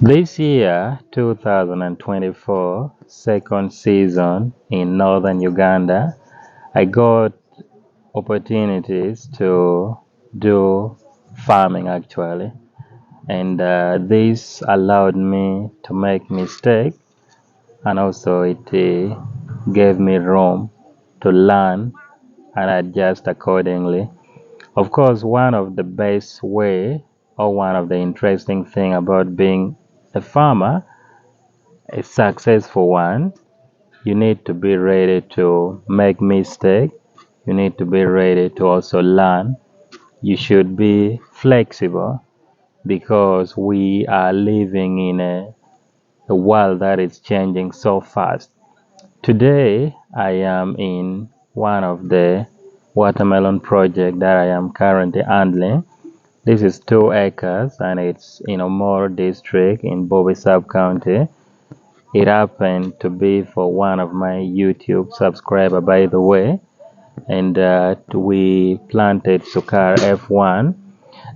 This year, 2024, second season in northern Uganda, I got opportunities to do farming actually, and this allowed me to make mistakes, and also it gave me room to learn and adjust accordingly. Of course, one of the best way or one of the interesting thing about being a farmer, a successful one, you need to be ready to make mistake. You need to be ready to also learn. You should be flexible because we are living in a world that is changing so fast. Today, I am in one of the watermelon project that I am currently handling. This is 2 acres and it's in Omoro district in Bobe sub county. It happened to be for one of my YouTube subscriber, by the way, and we planted Sukar F1.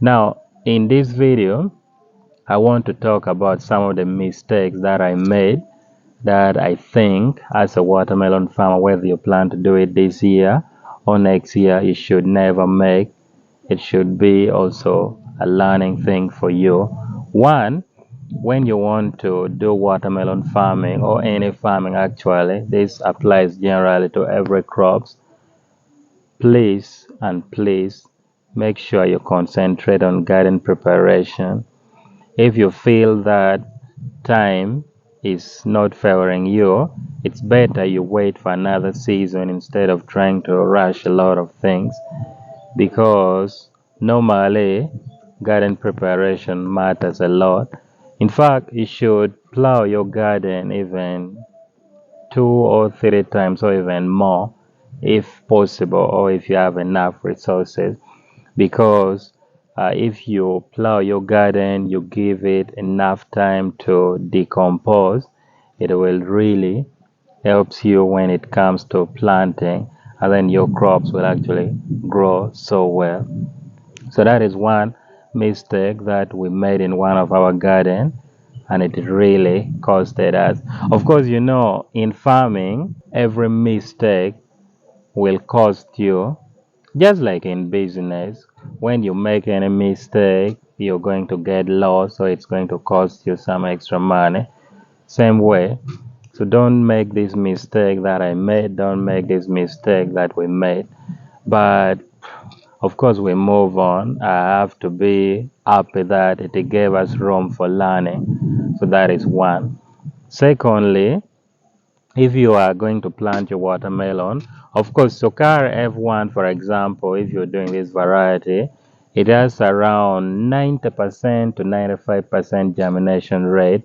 Now, in this video, I want to talk about some of the mistakes that I made that I think as a watermelon farmer, whether you plan to do it this year or next year, you should never make. It should be also a learning thing for you. One, when you want to do watermelon farming or any farming actually, this applies generally to every crops. Please make sure you concentrate on garden preparation. If you feel that time is not favoring you, it's better you wait for another season instead of trying to rush a lot of things, because normally garden preparation matters a lot. In fact, you should plow your garden even 2 or 3 times or even more if possible, or if you have enough resources, because if you plow your garden, you give it enough time to decompose, it will really helps you when it comes to planting, and then your crops will actually grow so well. So that is one mistake that we made in one of our garden, and it really costed us. Of course, in farming, every mistake will cost you, just like in business. When you make any mistake, you're going to get lost, so it's going to cost you some extra money. Same way. So don't make this mistake that I made, don't make this mistake that we made. But of course, we move on. I have to be happy that it gave us room for learning. So that is one. Secondly, if you are going to plant your watermelon, of course, Sokar F1, for example, if you're doing this variety, it has around 90% to 95% germination rate.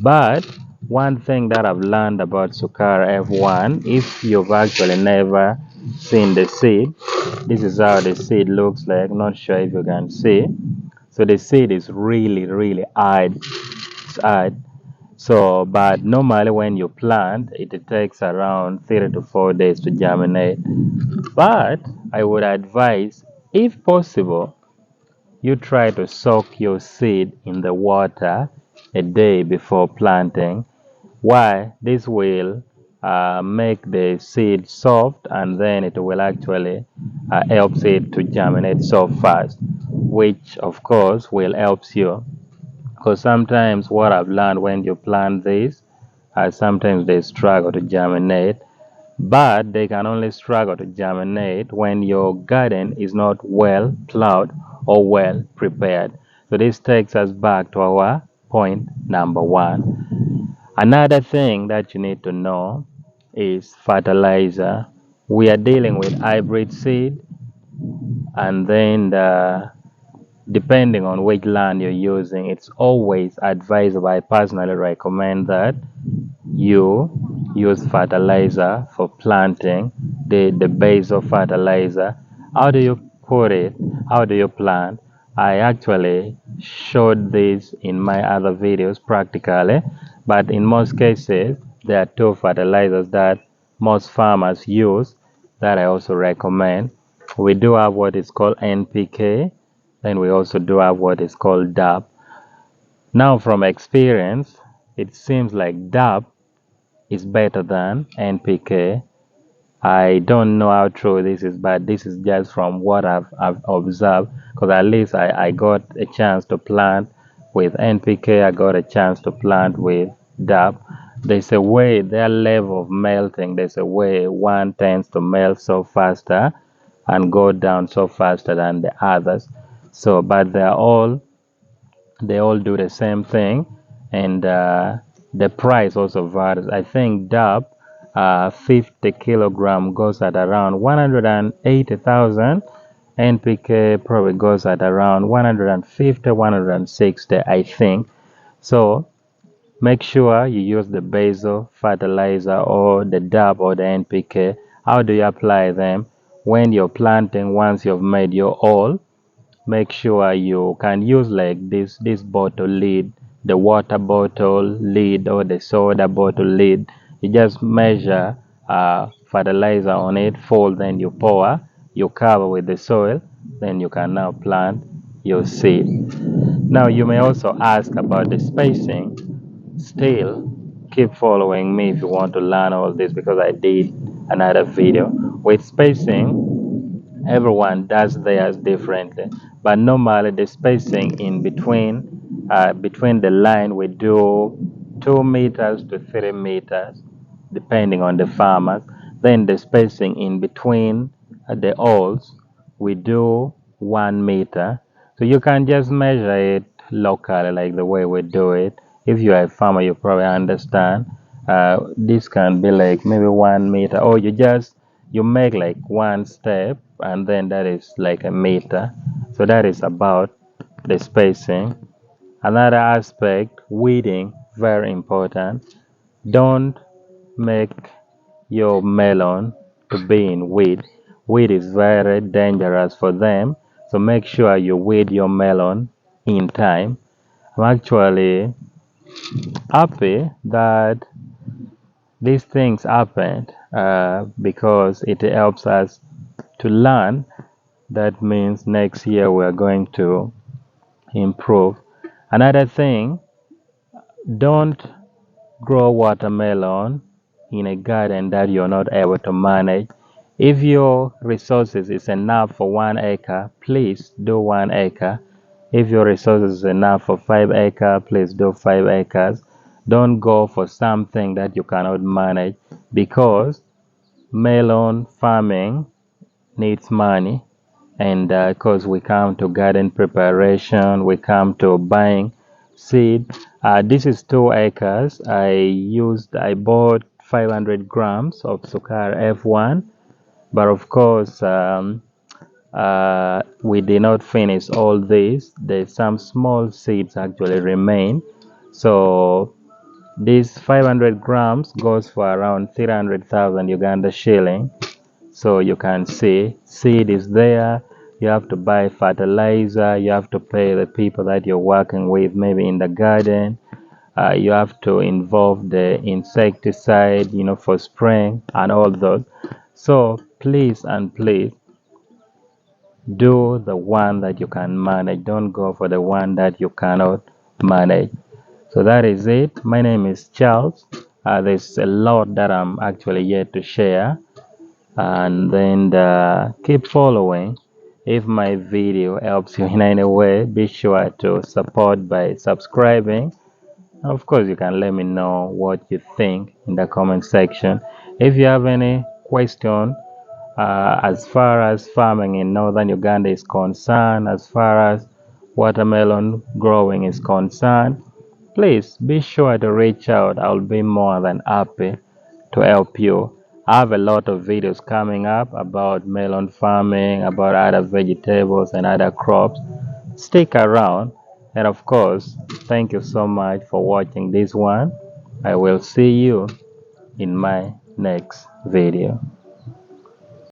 But one thing that I've learned about Sukar F1, if you've actually never seen the seed, this is how the seed looks like. Not sure if you can see. So the seed is really hard. It's hard. So, but normally when you plant, it takes around 3 to 4 days to germinate. But I would advise, if possible, you try to soak your seed in the water a day before planting. Why? This will make the seed soft, and then it will actually help it to germinate so fast, which of course will help you. Because sometimes what I've learned, when you plant this, sometimes they struggle to germinate, but they can only struggle to germinate when your garden is not well plowed or well prepared. So this takes us back to our point number one. Another thing that you need to know is fertilizer. We are dealing with hybrid seed, and then depending on which land you're using, it's always advisable. I personally recommend that you use fertilizer for planting, the base of fertilizer. How do you put it? How do you plant? I actually showed this in my other videos practically, but in most cases, there are two fertilizers that most farmers use that I also recommend. We do have what is called NPK, then we also do have what is called DAP. Now, from experience, it seems like DAP is better than NPK. I don't know how true this is, but this is just from what I've observed. Because at least I got a chance to plant with NPK, I got a chance to plant with DAP. There's a way, their level of melting, there's a way one tends to melt so faster and go down so faster than the others. So, but they all do the same thing, and the price also varies. I think DAP 50 kilogram goes at around 180,000. NPK probably goes at around 150, 160, I think. So make sure you use the basal fertilizer or the DAP or the NPK. How do you apply them? When you're planting, once you've made your oil, make sure you can use like this bottle lid, the water bottle lid or the soda bottle lid. You just measure fertilizer on it, fold, then you pour, you cover with the soil, then you can now plant your seed. Now you may also ask about the spacing. Still keep following me if you want to learn all this, because I did another video with spacing. Everyone does theirs differently, but normally the spacing in between the line, we do 2 meters to 3 meters depending on the farmers. Then the spacing in between the holes, we do 1 meter. So you can just measure it locally like the way we do it. If you are a farmer, you probably understand. This can be like maybe 1 meter, or you make like one step and then that is like a meter. So that is about the spacing. Another aspect, weeding, very important. Don't make your melon to be in weed. Weed is very dangerous for them. So make sure you weed your melon in time. I'm actually happy that these things happened because it helps us to learn. That means next year we are going to improve. Another thing, don't grow watermelon in a garden that you're not able to manage. If your resources is enough for 1 acre, please do 1 acre. If your resources is enough for 5 acres, please do 5 acres. Don't go for something that you cannot manage, because melon farming needs money, and because we come to garden preparation, we come to buying seed. This is 2 acres. I bought 500 grams of Sukar F1, but of course we did not finish all this. There's some small seeds actually remain. So this 500 grams goes for around 300,000 Uganda shilling. So you can see seed is there. You have to buy fertilizer. You have to pay the people that you're working with, maybe in the garden. You have to involve the insecticide, for spraying and all those. So please and please do the one that you can manage. Don't go for the one that you cannot manage. So that is it. My name is Charles. There's a lot that I'm actually yet to share, and then keep following. If my video helps you in any way, be sure to support by subscribing. Of course, you can let me know what you think in the comment section. If you have any question as far as farming in northern Uganda is concerned, as far as watermelon growing is concerned, please be sure to reach out. I'll be more than happy to help you. I have a lot of videos coming up about melon farming, about other vegetables and other crops. Stick around. And of course, thank you so much for watching this one. I will see you in my next video.